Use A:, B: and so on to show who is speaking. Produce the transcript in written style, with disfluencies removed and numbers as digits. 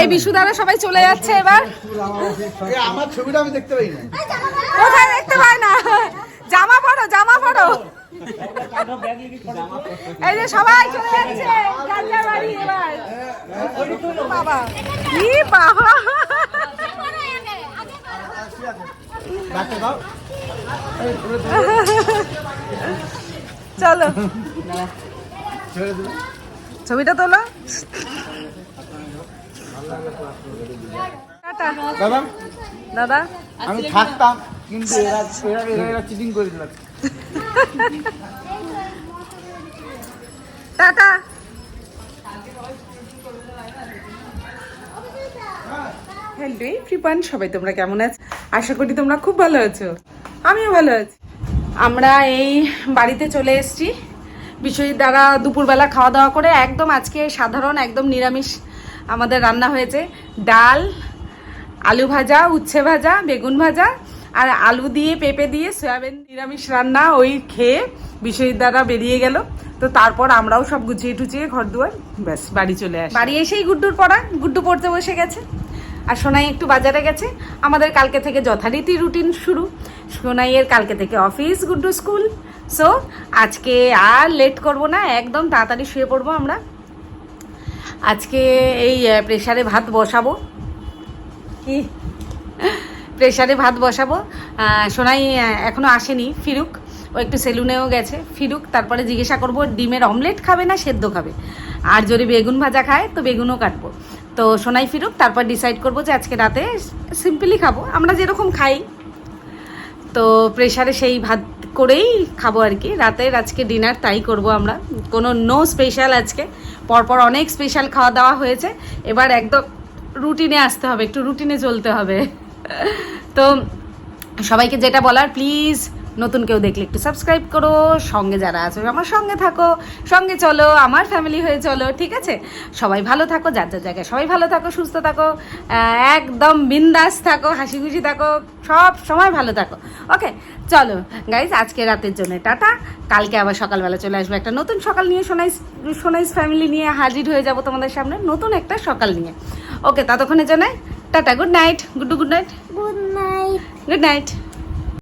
A: এই বিশুদারা সবাই চলে যাচ্ছে এবার।
B: আমার ছবিটা আমি দেখতে পাই না।
A: কোথায় দেখতে পাই না? জামা পরো, জামা পরো। এই যে সবাই চলে যাচ্ছে গাঞ্জা বাড়ি এবার। বাবা কি বাবা, চলো ছবিটা তোলো।
B: দাদা
A: দাদা
B: আমি থাকতাম কিন্তু এরা চিটিং করে দিল।
A: টাটা। হ্যালো এভরিওয়ান, সবাই তোমরা কেমন আছো? আশা করি তোমরা খুব ভালো আছো, আমিও ভালো আছি। আমরা এই বাড়িতে চলে এসেছি বিষয় দ্বারা দুপুরবেলা খাওয়া দাওয়া করে। একদম আজকে সাধারণ একদম নিরামিষ আমাদের রান্না হয়েছে। ডাল, আলু ভাজা, উচ্ছে ভাজা, বেগুন ভাজা আর আলু দিয়ে পেঁপে দিয়ে সয়াবিন নিরামিষ রান্না। ওই খেয়ে বিষয় দ্বারা বেরিয়ে গেল। তো তারপর আমরাও সব গুছিয়ে টুচিয়ে ঘর দুয়ার ব্যাস বাড়ি চলে আসি। বাড়ি এসেই গুড্ডুর পড়া, গুড্ডু পড়তে বসে গেছে আর সোনাই একটু বাজারে গেছে। আমাদের কালকে থেকে যথারীতি রুটিন শুরু। সোনাইয়ের কালকে থেকে অফিস, গুড্ডু স্কুল। সো আজকে আর লেট করব না, একদম তাড়াতাড়ি শুয়ে পড়বো আমরা। আজকে এই প্রেসারে ভাত বসাবো। কি প্রেসারে ভাত বসাবো। সোনাই এখনো আসেনি, ফিরুক, ও একটু সেলুনেও গেছে। ফিরুক, তারপরে জিজ্ঞাসা করবো ডিমের অমলেট খাবে না সেদ্ধ খাবে, আর যদি বেগুন ভাজা খায় তো বেগুনও কাটবো। তো সোনাই ফিরুক, তারপর ডিসাইড করবো যে আজকে রাতে সিম্পলি খাবো, আমরা যেরকম খাই। তো প্রেসারে সেই ভাত করেই খাবো আর কি। রাতের আজকে ডিনার তাই করব আমরা, কোনো নো স্পেশাল। আজকে পরপর অনেক স্পেশাল খাওয়া দাওয়া হয়েছে, এবার একদম রুটিনে আসতে হবে, একটু রুটিনে চলতে হবে। তো সবাইকে যেটা বলার, প্লিজ নতুন কেউ দেখলে একটু সাবস্ক্রাইব করো, সঙ্গে যারা আছো আমার সঙ্গে থাকো, সঙ্গে চলো, আমার ফ্যামিলি হয়ে চলো, ঠিক আছে? সবাই ভালো থাকো, যার যার জায়গায় সবাই ভালো থাকো, সুস্থ থাকো, একদম বিন্দাস থাকো, হাসি খুশি থাকো, সব সময় ভালো থাকো। ওকে চলো গাইজ, আজকে রাতের জন্য টাটা। কালকে আবার সকালবেলা চলে আসবো একটা নতুন সকাল নিয়ে, সোনাইস ফ্যামিলি নিয়ে হাজির হয়ে যাবো তোমাদের সামনে নতুন একটা সকাল নিয়ে। ওকে ততক্ষণের জন্য tata, good night. Good night, good night, good night.